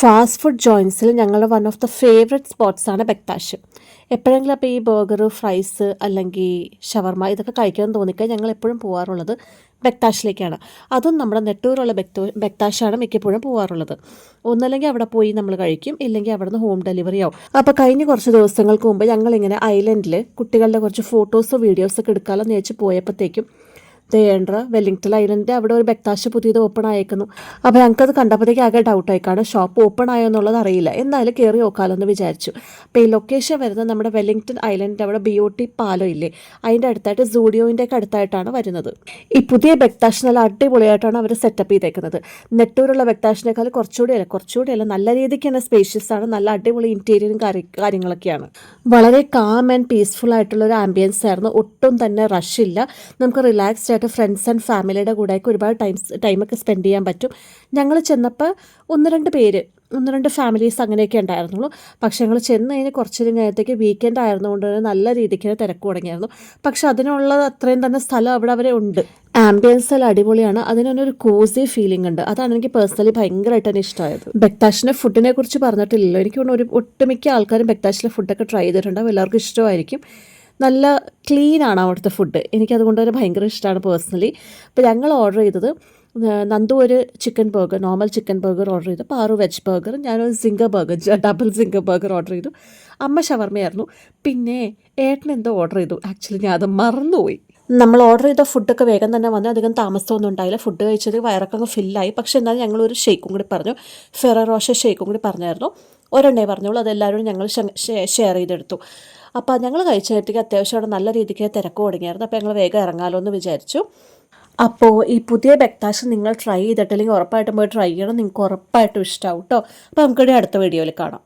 Fast food ജോയിൻസിൽ ഞങ്ങളുടെ one of the favourite സ്പോട്ട്സാണ് ബെക്താഷ്. എപ്പോഴെങ്കിലും അപ്പോൾ ഈ ബർഗർ, ഫ്രൈസ് അല്ലെങ്കിൽ ഷവർമ ഇതൊക്കെ കഴിക്കണം തോന്നിക്കഴിഞ്ഞാൽ ഞങ്ങൾ എപ്പോഴും പോകാറുള്ളത് ബെക്താഷിലേക്കാണ്. അതും നമ്മുടെ നെട്ടൂരുള്ള ബെക്താഷാണ് മിക്കപ്പോഴും പോകാറുള്ളത്. ഒന്നല്ലെങ്കിൽ അവിടെ പോയി നമ്മൾ കഴിക്കും, ഇല്ലെങ്കിൽ അവിടെ നിന്ന് ഹോം ഡെലിവറി ആവും. അപ്പോൾ കഴിഞ്ഞ കുറച്ച് ദിവസങ്ങൾക്ക് മുമ്പ് ഞങ്ങളിങ്ങനെ ഐലൻഡിൽ കുട്ടികളുടെ കുറച്ച് ഫോട്ടോസോ വീഡിയോസൊക്കെ എടുക്കാമല്ലോ എന്ന് വെച്ച് പോയപ്പോഴത്തേക്കും തേണ്ട വെല്ലിംഗ്ടൺ ഐലൻഡ് അവിടെ ഒരു ബെക്താഷ് പുതിയത് ഓപ്പൺ ആയേക്കുന്നു. അപ്പോൾ ഞങ്ങൾക്കത് കണ്ടപ്പോഴത്തേക്ക് ആകെ ഡൗട്ടായി, കാരണം ഷോപ്പ് ഓപ്പൺ ആയോ എന്നുള്ളത് അറിയില്ല. എന്നാലും കയറി നോക്കാമെന്ന് വിചാരിച്ചു. അപ്പോൾ ഈ ലൊക്കേഷൻ വരുന്നത് നമ്മുടെ വെല്ലിംഗ്ടൺ ഐലൻഡിൻ്റെ അവിടെ BOT പാലം ഇല്ലേ, അതിൻ്റെ അടുത്തായിട്ട് സൂഡിയോൻ്റെ ഒക്കെ അടുത്തായിട്ടാണ് വരുന്നത്. ഈ പുതിയ ബെക്താഷ് നല്ല അടിപൊളിയായിട്ടാണ് അവർ സെറ്റപ്പ് ചെയ്തേക്കുന്നത്. നെട്ടൂരുള്ള ബെക്താഷിനേക്കാൾ കുറച്ചുകൂടിയല്ല നല്ല രീതിക്ക് തന്നെ സ്പേഷ്യസ് ആണ്. നല്ല അടിപൊളി ഇൻറ്റീരിയറും കാര്യങ്ങളൊക്കെയാണ്. വളരെ കാം ആൻഡ് പീസ്ഫുൾ ആയിട്ടുള്ള ഒരു ആംബിയൻസ് ആയിരുന്നു. ഒട്ടും തന്നെ റഷില്ല. നമുക്ക് റിലാക്സ്ഡ് ആയിട്ട് ഫ്രണ്ട്സ് ആൻഡ് ഫാമിലിയുടെ കൂടെയൊക്കെ ഒരുപാട് ടൈമൊക്കെ സ്പെൻഡ് ചെയ്യാൻ പറ്റും. ഞങ്ങൾ ചെന്നപ്പോൾ ഒന്ന് രണ്ട് ഫാമിലീസ് അങ്ങനെയൊക്കെ ഉണ്ടായിരുന്നുള്ളൂ. പക്ഷേ ഞങ്ങൾ ചെന്ന് കഴിഞ്ഞ് കുറച്ച് നേരത്തേക്ക് വീക്കെൻഡ് ആയിരുന്നുകൊണ്ട് നല്ല രീതിക്ക് തിരക്ക് തുടങ്ങിയായിരുന്നു. പക്ഷെ അതിനുള്ള അത്രയും തന്നെ സ്ഥലം അവിടെ ഉണ്ട്. ആംബിയൻസ് എല്ലാം അടിപൊളിയാണ്. അതിനൊരു കോസി ഫീലിംഗ് ഉണ്ട്. അതാണ് എനിക്ക് പേഴ്സണലി ഭയങ്കരമായിട്ട് തന്നെ ഇഷ്ടമായത്. ബെക്താഷിൻ്റെ ഫുഡിനെ കുറിച്ച് പറഞ്ഞിട്ടില്ലല്ലോ. എനിക്ക് തോന്നുന്നു ഒട്ടുമിക്ക ആൾക്കാരും ബെക്താഷിലെ ഫുഡൊക്കെ ട്രൈ ചെയ്തിട്ടുണ്ടാവും. എല്ലാവർക്കും ഇഷ്ടമായിരിക്കും. നല്ല ക്ലീനാണ് അവിടുത്തെ ഫുഡ്. എനിക്കതുകൊണ്ട് തന്നെ ഭയങ്കര ഇഷ്ടമാണ് പേഴ്സണലി. അപ്പോൾ ഞങ്ങൾ ഓർഡർ ചെയ്തത് നന്ദു ഒരു chicken burger, normal chicken burger order ചെയ്തു. പാറു വെജ് ബർഗർ, ഞാനൊരു singer burger, double singer burger order ചെയ്തു. അമ്മ ഷവർമയായിരുന്നു. പിന്നെ ഏട്ടൻ എന്തോ ഓർഡർ ചെയ്തു. ആക്ച്വലി ഞാൻ അത് മറന്നുപോയി. നമ്മൾ ഓർഡർ ചെയ്ത ഫുഡൊക്കെ വേഗം തന്നെ വന്ന് അധികം താമസമൊന്നും ഉണ്ടായില്ല. ഫുഡ് കഴിച്ചത് വയറൊക്കെ അങ്ങ് ഫില്ലായി. പക്ഷേ എന്നാലും ഞങ്ങളൊരു ഷേക്കും കൂടി പറഞ്ഞു, ഫെററോഷ ഷേക്കും കൂടി പറഞ്ഞായിരുന്നു. ഒരെണ്ണേ പറഞ്ഞോളൂ, അതെല്ലാവരും ഞങ്ങൾ ഷെയർ ചെയ്തെടുത്തു. അപ്പോൾ ഞങ്ങൾ കഴിച്ചപ്പോഴത്തേക്ക് അത്യാവശ്യം അവിടെ നല്ല രീതിക്ക് തിരക്ക് തുടങ്ങിയായിരുന്നു. അപ്പോൾ ഞങ്ങൾ വേഗം ഇറങ്ങാമല്ലോ എന്ന് വിചാരിച്ചു. അപ്പോൾ ഈ പുതിയ ബെക്താഷ് നിങ്ങൾ ട്രൈ ചെയ്തിട്ടില്ലെങ്കിൽ ഉറപ്പായിട്ടും പോയി ട്രൈ ചെയ്യണം. നിങ്ങൾക്ക് ഉറപ്പായിട്ടും ഇഷ്ടമാവും കേട്ടോ. അപ്പോൾ നമുക്കിവിടെ അടുത്ത വീഡിയോയിൽ കാണാം.